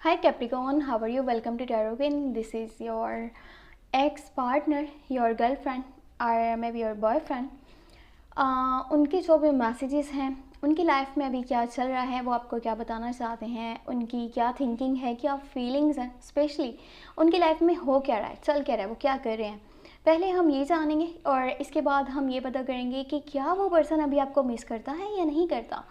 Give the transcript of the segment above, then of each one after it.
Hi Capricorn, how are you? Welcome to Tarot. This is your ex-partner, your girlfriend or maybe your boyfriend. उनके जो भी messages हैं, उनकी life में अभी क्या चल रहा है, वो आपको क्या बताना चाहते हैं, उनकी क्या थिंकिंग है, क्या फीलिंग्स हैं, स्पेशली उनकी लाइफ में हो क्या रहा है, चल क्या रहा है, वो क्या कर रहे हैं, पहले हम ये जानेंगे और इसके बाद हम ये पता करेंगे कि क्या वो पर्सन अभी आपको मिस करता है या नहीं करता।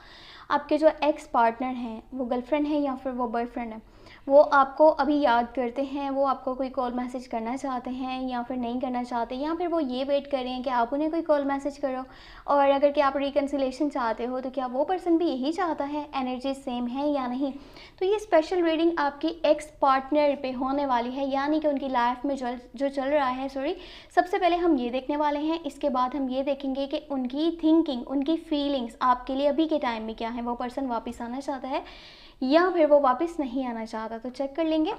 आपके जो एक्स पार्टनर हैं, वो गर्लफ्रेंड है या फिर वो बॉयफ्रेंड है, वो आपको अभी याद करते हैं, वो आपको कोई कॉल मैसेज करना चाहते हैं या फिर नहीं करना चाहते, या फिर वो ये वेट कर रहे हैं कि आप उन्हें कोई कॉल मैसेज करो। और अगर कि आप रिकन्सिलेशन चाहते हो तो क्या वो पर्सन भी यही चाहता है, एनर्जी सेम है या नहीं। तो ये स्पेशल रीडिंग आपकी एक्स पार्टनर पे होने वाली है, यानी कि उनकी लाइफ में जो चल रहा है। सबसे पहले हम ये देखने वाले हैं, इसके बाद हम ये देखेंगे कि उनकी थिंकिंग, उनकी फीलिंग्स आपके लिए अभी के टाइम में क्या है। वो पर्सन वापस आना चाहता है या फिर वो वापस नहीं आना चाहता, तो चेक कर लेंगे।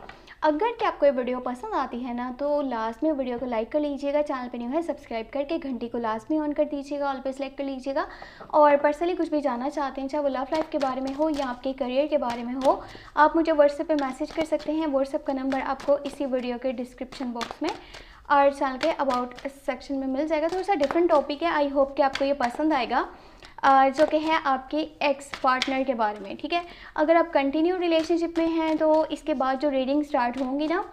अगर कि आपको ये वीडियो पसंद आती है ना, तो लास्ट में वीडियो को लाइक कर लीजिएगा, चैनल पे न्यू है सब्सक्राइब करके घंटी को लास्ट में ऑन कर दीजिएगा, ऑल पे सेलेक्ट कर लीजिएगा। और पर्सनली कुछ भी जानना चाहते हैं, चाहे वो लव लाइफ के बारे में हो या आपके करियर के बारे में हो, आप मुझे व्हाट्सएप पे मैसेज कर सकते हैं। व्हाट्सएप का नंबर आपको इसी वीडियो के डिस्क्रिप्शन बॉक्स में और चैनल के अबाउट सेक्शन में मिल जाएगा। थोड़ा सा डिफरेंट टॉपिक है, आई होप कि आपको ये पसंद आएगा, जो कि है आपके एक्स पार्टनर के बारे में। ठीक है, अगर आप कंटिन्यू रिलेशनशिप में हैं तो इसके बाद जो रीडिंग स्टार्ट होंगी ना,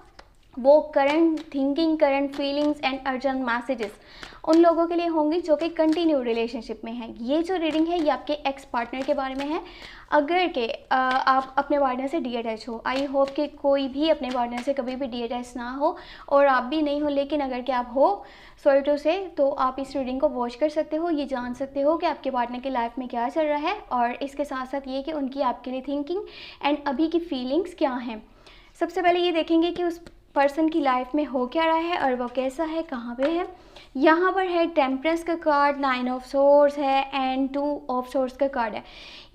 वो current thinking, current feelings and urgent messages उन लोगों के लिए होंगी जो कि कंटिन्यू रिलेशनशिप में हैं। ये जो रीडिंग है ये आपके एक्स पार्टनर के बारे में है। अगर के आप अपने पार्टनर से डी अटैच हो, आई होप कि कोई भी अपने पार्टनर से कभी भी डी अटैच ना हो और आप भी नहीं हो, लेकिन अगर के आप हो सॉरी टू से, तो आप इस रीडिंग को वॉच कर सकते हो, ये जान सकते हो कि आपके पार्टनर की लाइफ में क्या चल रहा है, और इसके साथ साथ ये कि उनकी आपके लिए थिंकिंग एंड अभी की फीलिंग्स क्या हैं। सबसे पहले ये देखेंगे कि उस पर्सन की लाइफ में हो क्या रहा है और वो कैसा है, कहाँ पे है। यहाँ पर है टेम्परेंस का कार्ड, 9 ऑफ सोर्स है एंड 2 ऑफ सोर्स का कार्ड है।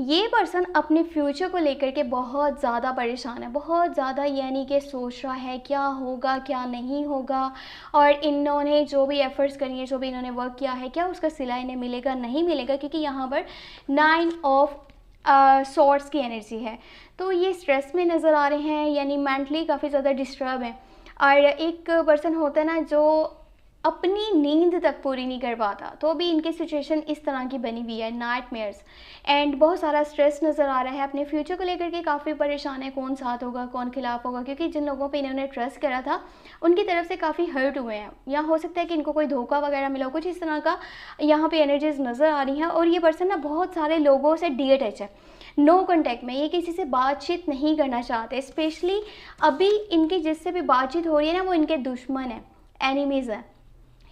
ये पर्सन अपने फ्यूचर को लेकर के बहुत ज़्यादा परेशान है, बहुत ज़्यादा, यानी कि सोच रहा है क्या होगा क्या नहीं होगा, और इन्होंने जो भी एफर्ट्स करी है, जो भी इन्होंने वर्क किया है, क्या उसका सिला इन्हें मिलेगा नहीं मिलेगा, क्योंकि यहाँ पर 9 ऑफ सोर्स की एनर्जी है। तो ये स्ट्रेस में नज़र आ रहे हैं, यानी मेंटली काफ़ी ज़्यादा डिस्टर्ब है। और एक पर्सन होता है ना जो अपनी नींद तक पूरी नहीं कर पाता, तो भी इनकी सिचुएशन इस तरह की बनी हुई है, नाइटमेयर्स एंड बहुत सारा स्ट्रेस नज़र आ रहा है। अपने फ्यूचर को लेकर के काफ़ी परेशान है, कौन साथ होगा कौन खिलाफ होगा, क्योंकि जिन लोगों पे इन्होंने ट्रस्ट करा था उनकी तरफ से काफ़ी हर्ट हुए हैं, या हो सकता है कि इनको कोई धोखा वगैरह मिला हो, कुछ इस तरह का यहाँ पे एनर्जीज नज़र आ रही हैं। और ये पर्सन ना बहुत सारे लोगों से डी अटैच है, नो कॉन्टैक्ट में, ये किसी से बातचीत नहीं करना चाहते। स्पेशली अभी इनकी जिससे भी बातचीत हो रही है ना, वो इनके दुश्मन है, एनिमीज़ है,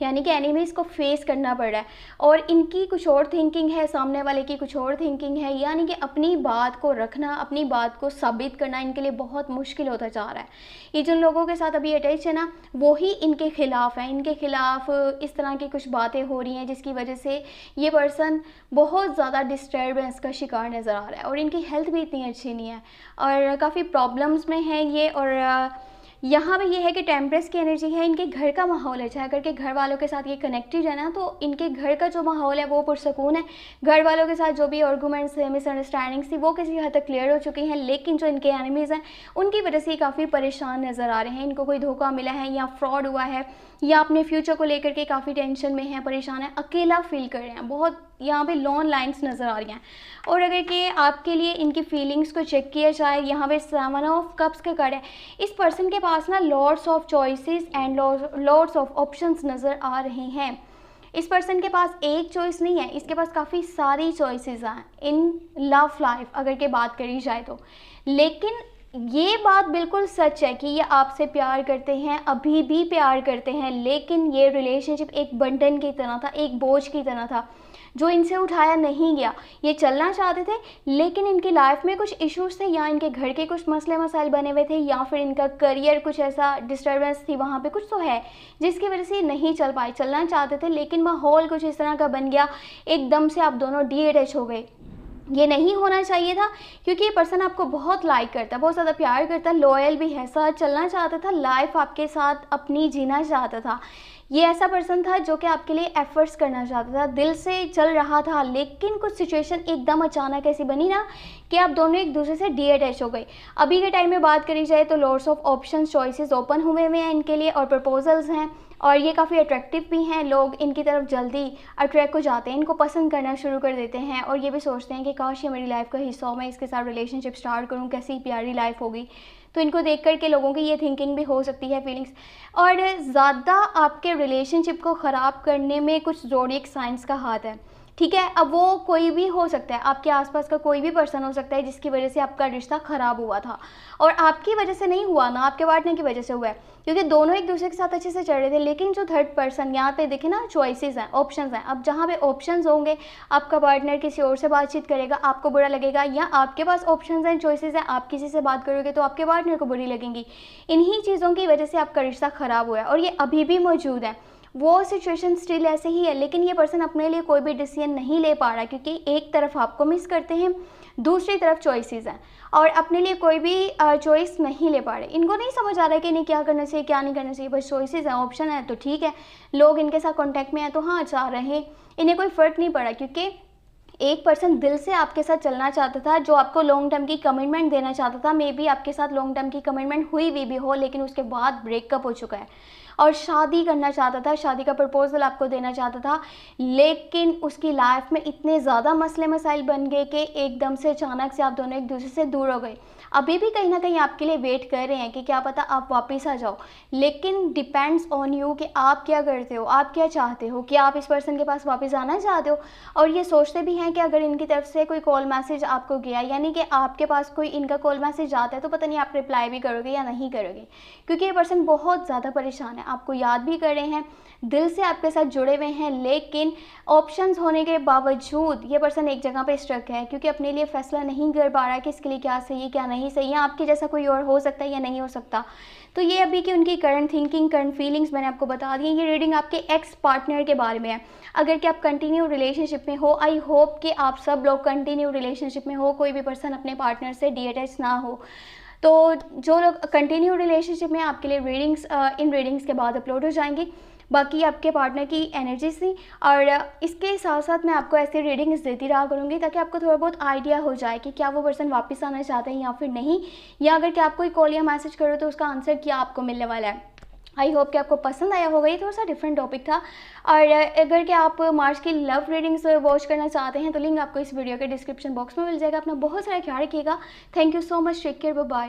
यानी कि एनिमीज़ को फेस करना पड़ रहा है। और इनकी कुछ और थिंकिंग है, सामने वाले की कुछ और थिंकिंग है, यानी कि अपनी बात को रखना, अपनी बात को साबित करना इनके लिए बहुत मुश्किल होता जा रहा है। ये जिन लोगों के साथ अभी अटैच है ना, वो ही इनके खिलाफ है, इनके खिलाफ इस तरह की कुछ बातें हो रही हैं, जिसकी वजह से ये पर्सन बहुत ज़्यादा डिस्टर्बेंस का शिकार नज़र आ रहा है। और इनकी हेल्थ भी इतनी अच्छी नहीं है और काफ़ी प्रॉब्लम्स में है ये। और यहाँ पे ये है कि टेम्परेंस की एनर्जी है, इनके घर का माहौल है, चाहे करके घर वालों के साथ ये कनेक्टेड है ना, तो इनके घर का जो माहौल है वो पुरसकून है। घर वालों के साथ जो भी आर्गूमेंट्स है, मिसअंडरस्टैंडिंग्स थी, वो किसी हद तक क्लियर हो चुकी हैं, लेकिन जो इनके एनिमीज़ हैं उनकी वजह से काफ़ी परेशान नज़र आ रहे हैं। इनको कोई धोखा मिला है या फ्रॉड हुआ है, या अपने फ्यूचर को लेकर के काफ़ी टेंशन में है, परेशान है, अकेला फील कर रहे हैं, बहुत यहाँ पे लॉन लाइन्स नज़र आ रही हैं। और अगर कि आपके लिए इनकी फीलिंग्स को चेक किया जाए, यहाँ पे 7 ऑफ कप्स का कार्ड है। इस पर्सन के पास ना lots of choices and lots of options नज़र आ रहे हैं। इस पर्सन के पास एक चॉइस नहीं है, इसके पास काफ़ी सारी चॉइसेस हैं इन लव लाइफ अगर के बात करी जाए तो। लेकिन ये बात बिल्कुल सच है कि ये आपसे प्यार करते हैं, अभी भी प्यार करते हैं, लेकिन ये रिलेशनशिप एक बंधन की तरह था, एक बोझ की तरह था जो इनसे उठाया नहीं गया। ये चलना चाहते थे, लेकिन इनकी लाइफ में कुछ इश्यूज थे, या इनके घर के कुछ मसले मसाइल बने हुए थे, या फिर इनका करियर कुछ ऐसा डिस्टर्बेंस थी, वहाँ पे कुछ तो है जिसकी वजह से ये नहीं चल पाए। चलना चाहते थे लेकिन माहौल कुछ इस तरह का बन गया, एकदम से आप दोनों डी अटैच हो गए। ये नहीं होना चाहिए था, क्योंकि ये पर्सन आपको बहुत लाइक करता है, बहुत ज़्यादा प्यार करता है, लॉयल भी है, साथ चलना चाहता था, लाइफ आपके साथ अपनी जीना चाहता था। ये ऐसा पर्सन था जो कि आपके लिए एफर्ट्स करना चाहता था, दिल से चल रहा था, लेकिन कुछ सिचुएशन एकदम अचानक ऐसी बनी ना कि आप दोनों एक दूसरे से डीअटैच हो गए। अभी के टाइम में बात करी जाए तो lots of options, choices open हुए हुए हैं इनके लिए, और प्रपोजल्स हैं, और ये काफ़ी अट्रैक्टिव भी हैं। लोग इनकी तरफ जल्दी अट्रैक्ट हो जाते हैं, इनको पसंद करना शुरू कर देते हैं, और ये भी सोचते हैं कि काश ये मेरी लाइफ का हिस्सा हो, मैं इसके साथ रिलेशनशिप स्टार्ट करूँ, कैसी प्यारी लाइफ होगी। तो इनको देख कर के लोगों की ये थिंकिंग भी हो सकती है, फीलिंग्स। और ज़्यादा आपके रिलेशनशिप को ख़राब करने में कुछ ज़ोडिएक साइंस का हाथ है, ठीक है। अब वो कोई भी हो सकता है, आपके आसपास का कोई भी पर्सन हो सकता है जिसकी वजह से आपका रिश्ता ख़राब हुआ था, और आपकी वजह से नहीं हुआ ना, आपके पार्टनर की वजह से हुआ है, क्योंकि दोनों एक दूसरे के साथ अच्छे से चल रहे थे। लेकिन जो थर्ड पर्सन यहाँ पे देखे ना, चॉइसेस हैं, ऑप्शंस हैं। अब जहाँ पे ऑप्शंस होंगे, आपका पार्टनर किसी और से बातचीत करेगा, आपको बुरा लगेगा, या आपके पास ऑप्शंस हैं, चॉइसेस हैं, आप किसी से बात करोगे तो आपके पार्टनर को बुरी लगेंगी। इन्हीं चीज़ों की वजह से आपका रिश्ता ख़राब हुआ है, और ये अभी भी मौजूद है। वो सिचुएशन स्टिल ऐसे ही है, लेकिन ये पर्सन अपने लिए कोई भी डिसीजन नहीं ले पा रहा, क्योंकि एक तरफ आपको मिस करते हैं, दूसरी तरफ चॉइसेस हैं, और अपने लिए कोई भी चॉइस नहीं ले पा रहे। इनको नहीं समझ आ रहा है कि इन्हें क्या करना चाहिए, क्या नहीं करना चाहिए, बस चॉइसेस हैं, ऑप्शन है तो ठीक है, लोग इनके साथ कॉन्टैक्ट में हैं तो हाँ चाह रहे हैं, इन्हें कोई फ़र्क नहीं पड़ा। क्योंकि एक पर्सन दिल से आपके साथ चलना चाहता था, जो आपको लॉन्ग टर्म की कमिटमेंट देना चाहता था। मे बी आपके साथ लॉन्ग टर्म की कमिटमेंट हुई भी हो, लेकिन उसके बाद ब्रेकअप हो चुका है, और शादी करना चाहता था, शादी का प्रपोजल आपको देना चाहता था, लेकिन उसकी लाइफ में इतने ज़्यादा मसले मसाइल बन गए कि एकदम से अचानक से आप दोनों एक दूसरे से दूर हो गए। अभी भी कहीं ना कहीं आपके लिए वेट कर रहे हैं कि क्या पता आप वापस आ जाओ, लेकिन डिपेंड्स ऑन यू कि आप क्या करते हो, आप क्या चाहते हो, कि आप इस पर्सन के पास वापस आना चाहते हो। और ये सोचते भी हैं कि अगर इनकी तरफ से कोई कॉल मैसेज आपको गया, यानी कि आपके पास कोई इनका कॉल मैसेज आता है, तो पता नहीं आप रिप्लाई भी करोगे या नहीं करोगे, क्योंकि ये पर्सन बहुत ज़्यादा परेशान है, आपको याद भी कर रहे हैं, दिल से आपके साथ जुड़े हुए हैं, लेकिन ऑप्शंस होने के बावजूद ये पर्सन एक जगह पे स्ट्रक है, क्योंकि अपने लिए फैसला नहीं कर पा रहा है कि इसके लिए क्या सही है क्या नहीं सही है। आपके जैसा कोई और हो सकता है या नहीं हो सकता। तो ये अभी की उनकी करंट थिंकिंग, करंट फीलिंग्स मैंने आपको बता दी। ये रीडिंग आपके एक्स पार्टनर के बारे में है। अगर कि आप कंटिन्यू रिलेशनशिप में हो, आई होप कि आप सब लोग कंटिन्यू रिलेशनशिप में हो, कोई भी पर्सन अपने पार्टनर से डीअटैच ना हो। तो जो लोग कंटिन्यू रिलेशनशिप में, आपके लिए रीडिंग्स इन रीडिंग्स के बाद अपलोड हो जाएंगी। बाकी आपके पार्टनर की एनर्जी थी, और इसके साथ साथ मैं आपको ऐसी रीडिंग्स देती रहा करूँगी, ताकि आपको थोड़ा बहुत आइडिया हो जाए कि क्या वो पर्सन वापस आना चाहते हैं या फिर नहीं, या अगर कि आप कोई कॉल या मैसेज करो तो उसका आंसर क्या आपको मिलने वाला है। आई होप कि आपको पसंद आया होगा। ये थोड़ा सा डिफरेंट टॉपिक था। और अगर कि आप मार्च की लव रीडिंग्स वॉच करना चाहते हैं तो लिंक आपको इस वीडियो के डिस्क्रिप्शन बॉक्स में मिल जाएगा। अपना बहुत सारा ख्याल रखिएगा। Thank you so much. Take care, bye bye.